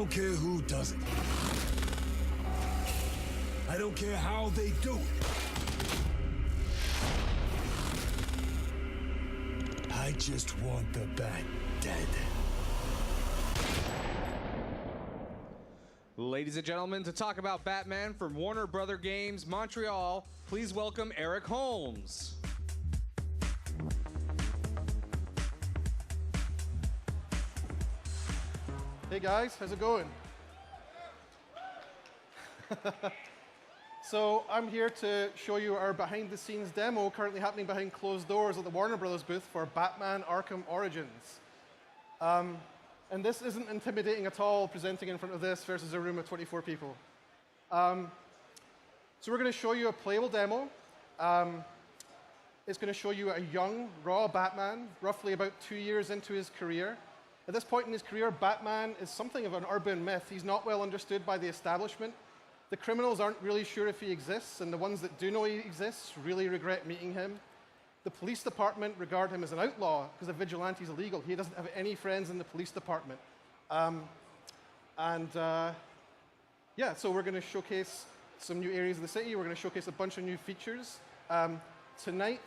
don't care who does it. I don't care how they do it. I just want the Bat dead. Ladies and gentlemen, to talk about Batman from Warner Brother Games Montreal, please welcome Eric Holmes. Hey guys, how's it going? So I'm here to show you our behind-the-scenes demo currently happening behind closed doors at the Warner Brothers booth for Batman Arkham Origins. And this isn't intimidating at all, presenting in front of this versus a room of 24 people. So we're going to show you a playable demo. It's going to show you a young, raw Batman, roughly about 2 years into his career. At this point in his career, Batman is something of an urban myth. He's not well understood by the establishment. The criminals aren't really sure if he exists, and the ones that do know he exists really regret meeting him. The police department regard him as an outlaw because a vigilante is illegal. He doesn't have any friends in the police department. Yeah, so we're going to showcase some new areas of the city. We're going to showcase a bunch of new features. Tonight,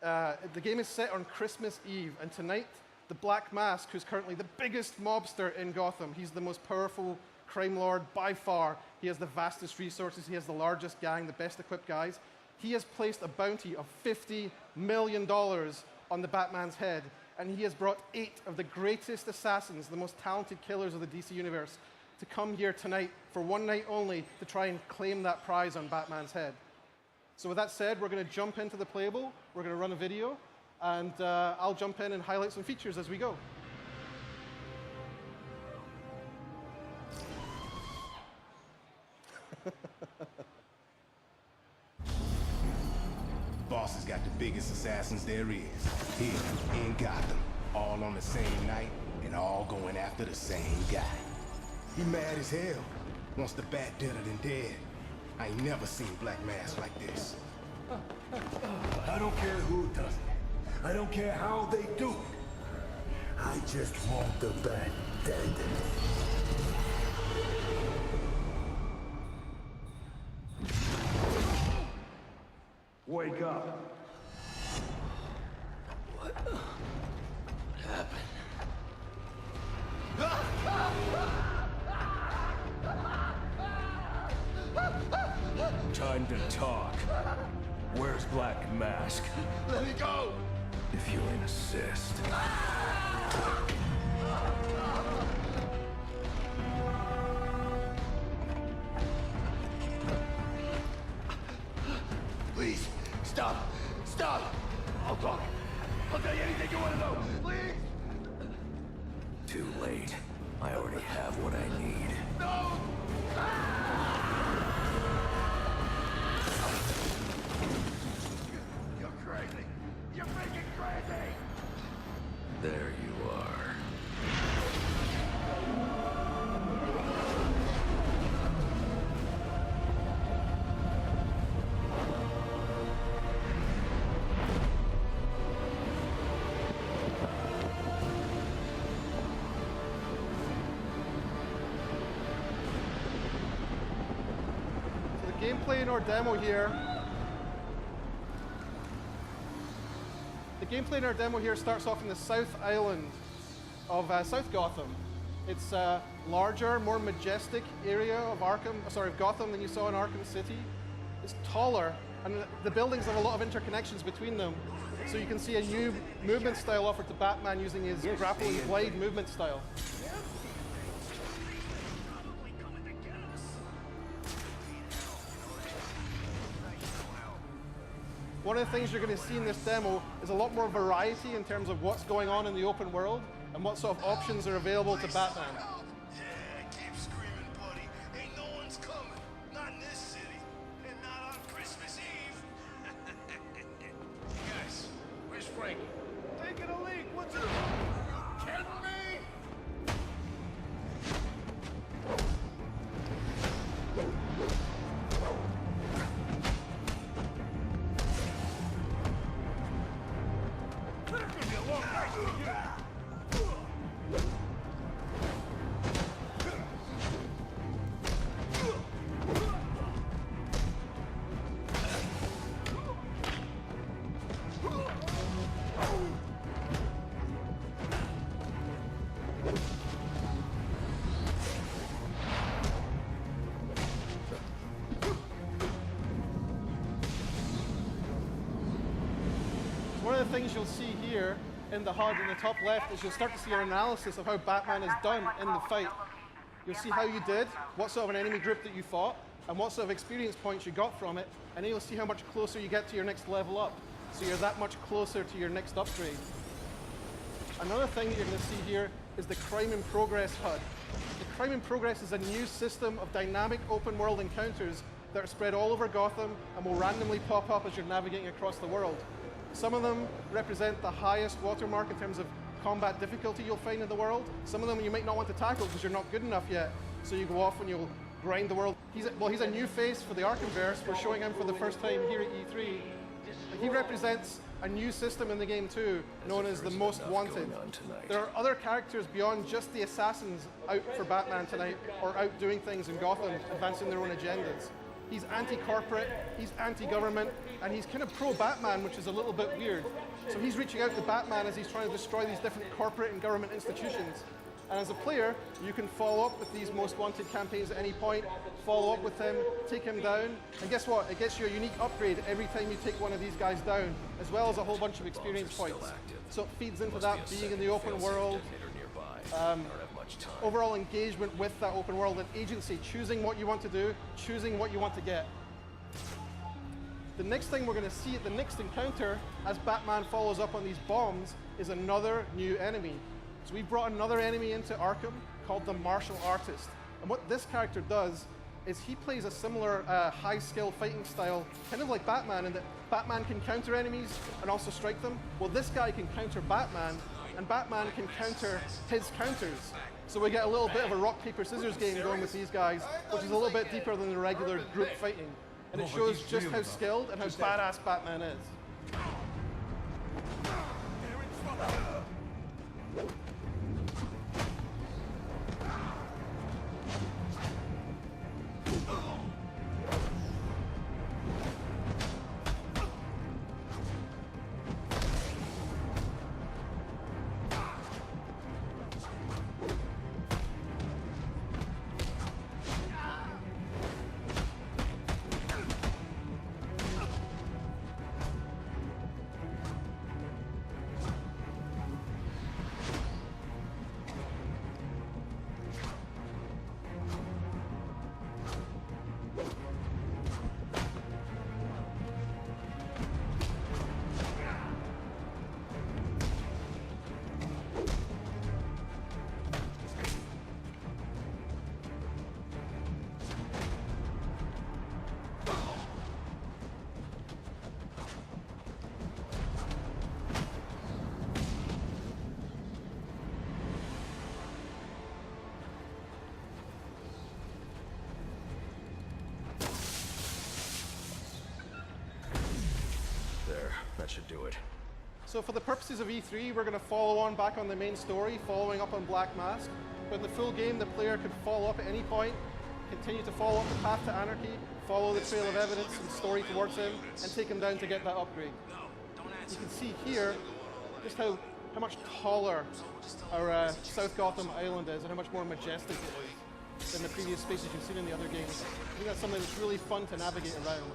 the game is set on Christmas Eve, and tonight, the Black Mask, who's currently the biggest mobster in Gotham, he's the most powerful crime lord by far. He has the vastest resources. He has the largest gang, the best equipped guys. He has placed a bounty of $50 million on the Batman's head, and he has brought 8 of the greatest assassins, the most talented killers of the DC universe, to come here tonight for one night only to try and claim that prize on Batman's head. So with that said, we're going to jump into the playable, we're going to run a video, and I'll jump in and highlight some features as we go. Boss has got the biggest assassins there is, here in Gotham, all on the same night and all going after the same guy. He mad as hell, wants the Bat deader than dead. I ain't never seen Black Mask like this. I don't care who does it. I don't care how they do it. I just want the Bat dead. Wake up. What happened? Time to talk. Where's Black Mask? Let me go! If you insist. Please, stop! Stop! I'll talk. I'll tell you anything you want to know. Please! Too late. I already have what I need. No! You're crazy! You're freaking crazy! There you are. Gameplay in our demo here. The gameplay in our demo here starts off in the South Island of South Gotham. It's a larger, more majestic area of Gotham than you saw in Arkham City. It's taller, and the buildings have a lot of interconnections between them. So you can see a new movement style offered to Batman using his grapple and glide movement style. One of the things you're going to see in this demo is a lot more variety in terms of what's going on in the open world and what sort of options are available to Batman. Yeah, keep screaming, buddy. Ain't no one's coming. Not in this city. And not on Christmas Eve. Guys, where's Frankie? Taking a leak. What's it? Kidding me? the things you'll see here in the HUD in the top left is you'll start to see an analysis of how Batman is done in the fight. You'll see how you did, what sort of an enemy group that you fought, and what sort of experience points you got from it, and then you'll see how much closer you get to your next level up. So you're that much closer to your next upgrade. Another thing that you're going to see here is the Crime in Progress HUD. The Crime in Progress is a new system of dynamic open world encounters that are spread all over Gotham and will randomly pop up as you're navigating across the world. Some of them represent the highest watermark in terms of combat difficulty you'll find in the world. Some of them you might not want to tackle because you're not good enough yet, so you go off and you'll grind the world. He's a new face for the Arkhamverse. We're showing him for the first time here at E3. He represents a new system in the game too, known as the Most Wanted. There are other characters beyond just the assassins out for Batman tonight, or out doing things in Gotham, advancing their own agendas. He's anti-corporate, he's anti-government, and he's kind of pro-Batman, which is a little bit weird. So he's reaching out to Batman as he's trying to destroy these different corporate and government institutions. And as a player, you can follow up with these Most Wanted campaigns at any point, follow up with him, take him down, and guess what? It gets you a unique upgrade every time you take one of these guys down, as well as a whole bunch of experience points. So it feeds into that being in the open world, overall engagement with that open world and agency, choosing what you want to do, choosing what you want to get. The next thing we're going to see at the next encounter, as Batman follows up on these bombs, is another new enemy. So we brought another enemy into Arkham called the Martial Artist. And what this character does is he plays a similar high-skill fighting style, kind of like Batman, in that Batman can counter enemies and also strike them. Well, this guy can counter Batman, and Batman can counter his counters. So we get a little bit of a rock, paper, scissors game going with these guys, which is a little bit deeper than the regular group fighting. And it shows just how skilled and how badass Batman is. That should do it. So for the purposes of E3, we're going to follow on back on the main story, following up on Black Mask. But in the full game, the player could follow up at any point, continue to follow up the path to anarchy, follow the trail of evidence and story towards him, and take him down to get that upgrade. You can see here just how much taller our South Gotham Island is and how much more majestic it is than the previous spaces you've seen in the other games. I think that's something that's really fun to navigate around.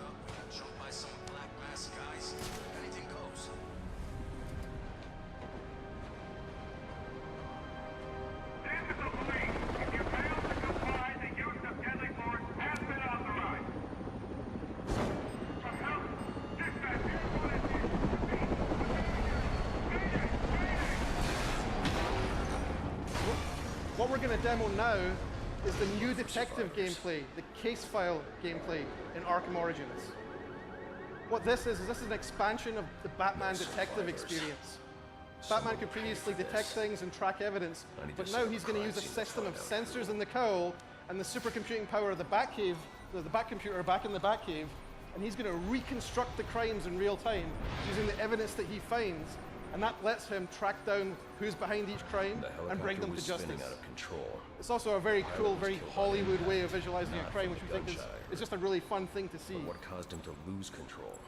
What we're going to demo now is the new detective gameplay, the case file gameplay in Arkham Origins. What this is an expansion of the Batman detective experience. Batman could previously detect things and track evidence, but now he's going to use a system of sensors in the cowl and the supercomputing power of the Batcave, the Batcomputer back in the Batcave, and he's going to reconstruct the crimes in real time using the evidence that he finds. And that lets him track down who's behind each crime and bring them to justice. It's also a very cool, very Hollywood way of visualizing a crime, which we think is just a really fun thing to see. What caused him to lose control?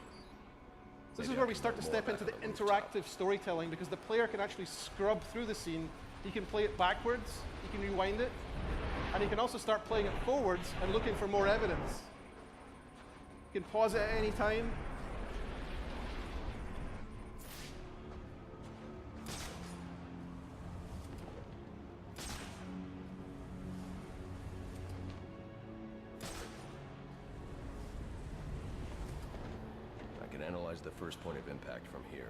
This is where we start to step into the interactive storytelling, because the player can actually scrub through the scene. He can play it backwards, he can rewind it, and he can also start playing it forwards and looking for more evidence. You can pause it at any time. analyze the first point of impact from here.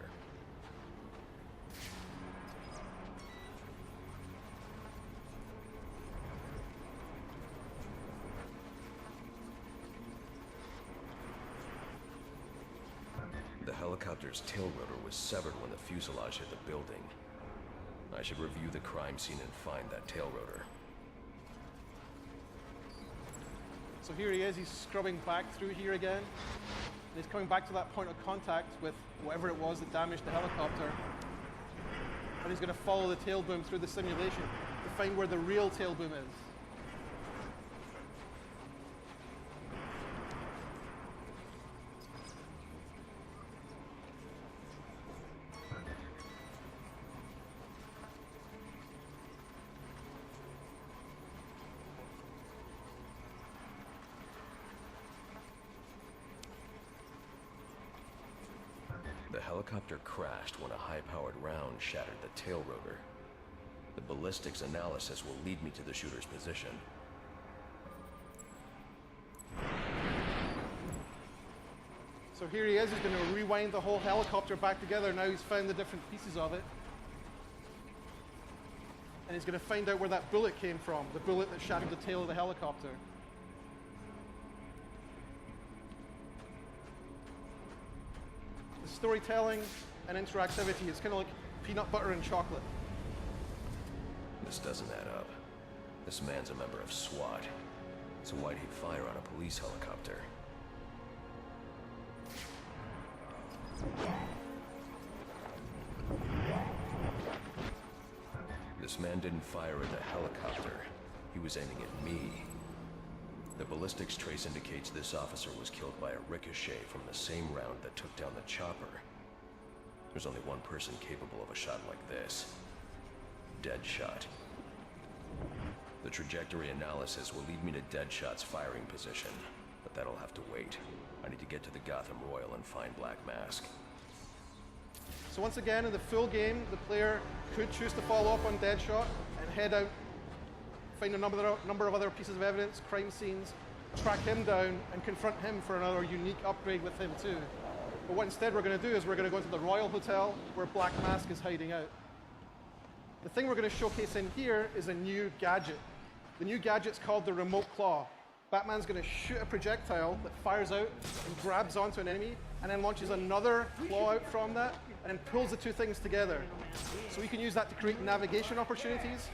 The helicopter's tail rotor was severed when the fuselage hit the building. I should review the crime scene and find that tail rotor. So here he is, he's scrubbing back through here again. And he's coming back to that point of contact with whatever it was that damaged the helicopter. And he's going to follow the tail boom through the simulation to find where the real tail boom is. The helicopter crashed when a high-powered round shattered the tail rotor. The ballistics analysis will lead me to the shooter's position. So here he is, he's going to rewind the whole helicopter back together. Now he's found the different pieces of it. And he's going to find out where that bullet came from, the bullet that shattered the tail of the helicopter. The storytelling and interactivity is kind of like peanut butter and chocolate. This doesn't add up. This man's a member of SWAT. So why'd he fire on a police helicopter? This man didn't fire at the helicopter. He was aiming at me. The ballistics trace indicates this officer was killed by a ricochet from the same round that took down the chopper. There's only one person capable of a shot like this. Deadshot. The trajectory analysis will lead me to Deadshot's firing position, but that'll have to wait. I need to get to the Gotham Royal and find Black Mask. So once again, in the full game, the player could choose to follow up on Deadshot and head out, find a number of other pieces of evidence, crime scenes, track him down, and confront him for another unique upgrade with him too. But what instead we're going to do is we're going to go into the Royal Hotel where Black Mask is hiding out. The thing we're going to showcase in here is a new gadget. The new gadget's called the Remote Claw. Batman's going to shoot a projectile that fires out and grabs onto an enemy, and then launches another claw out from that, and then pulls the two things together. So you can use that to create navigation opportunities.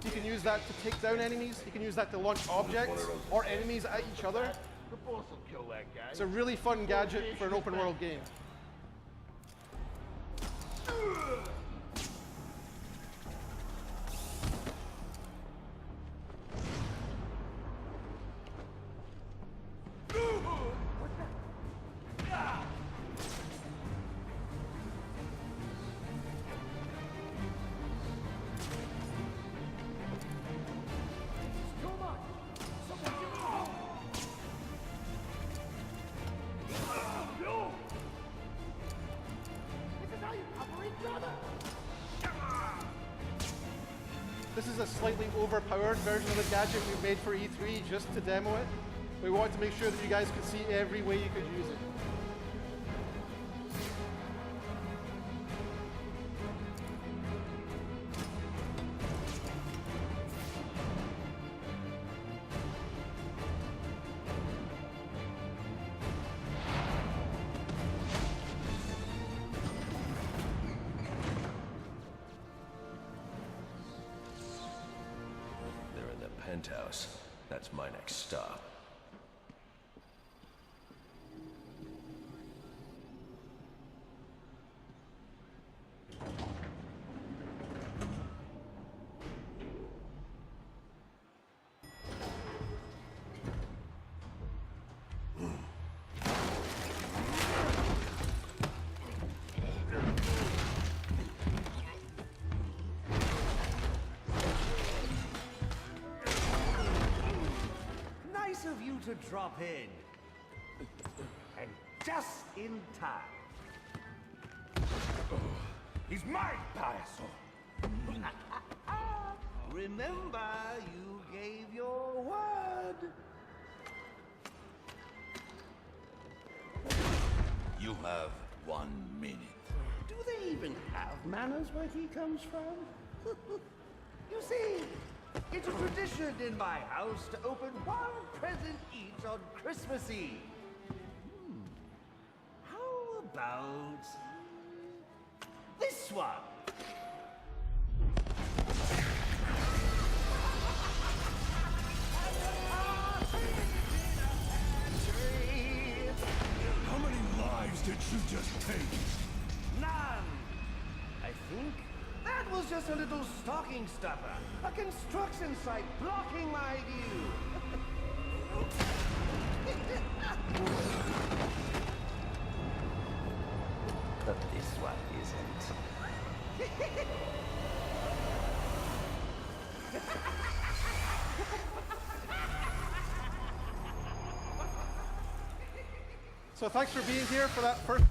You can use that to take down enemies. You can use that to launch objects or enemies at each other. The boss will kill that guy. It's a really fun gadget for an open world game. This is a slightly overpowered version of the gadget we made for E3 just to demo it. We wanted to make sure that you guys could see every way you could use it. Penthouse. That's my next stop. Of you to drop in. And just in time. He's mine, Payaso. Remember, you gave your word. You have 1 minute. Do they even have manners where he comes from? You see, it's a tradition in my house to open one present each on Christmas Eve. How about this one? How many lives did you just take? None. I think that was just a little stocking stuffer. A construction site blocking my view. But this one isn't. So thanks for being here for that first